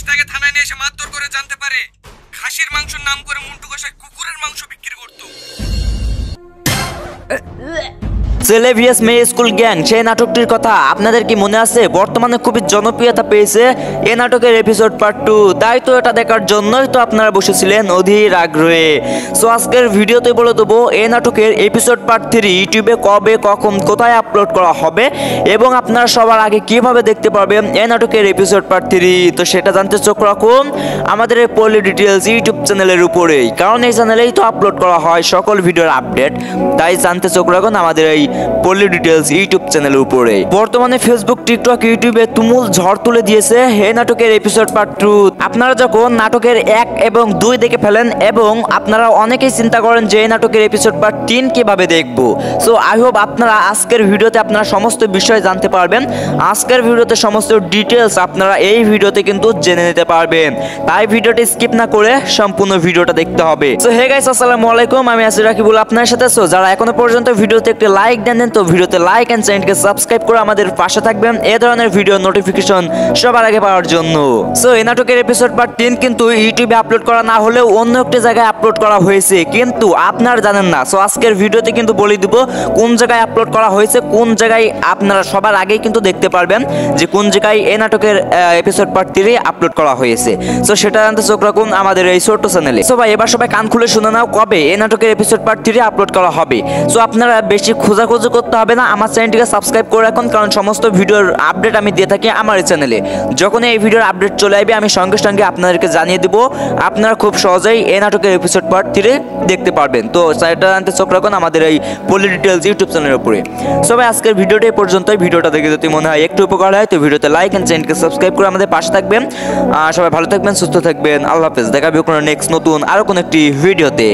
তাকে থানায় নিয়ে এসে মারধর করে জানতে পারে খাসির মাংসের নাম করে মন্টু কষাই কুকুরের মাংস বিক্রি করতো। ছেলে ভিএস মেয়ে স্কুল গ্যাং সেই নাটকটির কথা আপনাদের কি মনে আছে? বর্তমানে খুবই জনপ্রিয়তা পেয়েছে এই নাটকের এপিসোড পার্ট 2। তাই তো এটা দেখার জন্যই তো আপনারা বসেছিলেন অধীর আগ্রহে। সো আজকের ভিডিওতে বলে দেবো এই নাটকের এপিসোড পার্ট 3 ইউটিউবে কবে কখন কোথায় আপলোড করা হবে এবং আপনারা সবার আগে কিভাবে দেখতে পারবেন এই নাটকের এপিসোড পার্ট 3। তো সেটা জানতে চোখ রাখুন আমাদের এই পলি ডিটেলস ইউটিউব চ্যানেলের উপরেই, কারণ এই চ্যানেলেই তো আপলোড করা হয় সকল ভিডিওর আপডেট। তাই জানতে চোখ রাখুন আমাদের এই পলি ডিটেলস ইউটিউব চ্যানেলের উপরে। বর্তমানে ফেসবুক, টিকটক, ইউটিউবে তুমুল ঝড় তুলে দিয়েছে এই নাটকের এপিসোড পার্ট 2। আপনারা যখন নাটকের 1 এবং 2 দেখে ফেলেন এবং আপনারা অনেকেই চিন্তা করেন যে এই নাটকের এপিসোড পার্ট 3 কিভাবে দেখব। সো আই হোপ আপনারা আজকের ভিডিওতে আপনারা সমস্ত বিষয় জানতে পারবেন। আজকের ভিডিওতে সমস্ত ডিটেলস আপনারা এই ভিডিওতে কিন্তু জেনে নিতে পারবেন। তাই ভিডিওটি স্কিপ না করে সম্পূর্ণ ভিডিওটা দেখতে হবে। সো হে গাইস, আসসালামু আলাইকুম, আমি আছি রাকিবুল আপনার সাথে। সো যারা এখনো পর্যন্ত ভিডিওতে একটি লাইক দেন তো ভিডিওতে লাইক এন্ড চ্যানেলকে সাবস্ক্রাইব করে আমাদের পাশে থাকবেন এই ধরনের ভিডিও নোটিফিকেশন সবার আগে পাওয়ার জন্য। সো এই নাটকের এপিসোড পার্ট 3 কিন্তু ইউটিউবে আপলোড করা না হলেও অন্য একটি জায়গায় আপলোড করা হয়েছে, কিন্তু আপনারা জানেন না। সো আজকের ভিডিওতে কিন্তু বলে দিব কোন জায়গায় আপলোড করা হয়েছে, কোন জায়গায় আপনারা সবার আগেই কিন্তু দেখতে পারবেন যে কোন জায়গায় এই নাটকের এপিসোড পার্ট 3 আপলোড করা হয়েছে। সো সেটা জানতে চোখ রাখুন আমাদের এই ছোট্ট চ্যানেলে। সো ভাই এবার সবাই কান খুলে শুনে নাও কবে এই নাটকের এপিসোড পার্ট 3 আপলোড করা হবে। সো আপনারা বেশি খোঁজাখুঁজি করতে হবে না, আমার চ্যানেলটিকে সাবস্ক্রাইব করে রাখুন, কারণ সমস্ত ভিডিওর আপডেট আমি দিয়ে থাকি আমার এই চ্যানেলে। যখন এই ভিডিওর আপডেট চলে আসবে আমি সঙ্গে সঙ্গে আপনাদেরকে জানিয়ে দেবো, আপনারা খুব সহজেই এই নাটকের এপিসোড পার্ট 3 দেখতে পারবেন। তো সেটা জানতে চোখ রাখুন আমাদের এই পলি ডিটেলস ইউটিউব চ্যানেলের উপরে। সবাই আজকের ভিডিওটি পর্যন্তই। ভিডিওটা দেখে যদি মনে হয় একটু উপকার হয় তো ভিডিওতে লাইক এন্ড চ্যানেলকে সাবস্ক্রাইব করে আমাদের পাশে থাকবেন। সবাই ভালো থাকবেন, সুস্থ থাকবেন, আল্লাহ হাফেজ। দেখা হবে কোনো নেক্সট নতুন আরো কোনো একটি ভিডিওতে।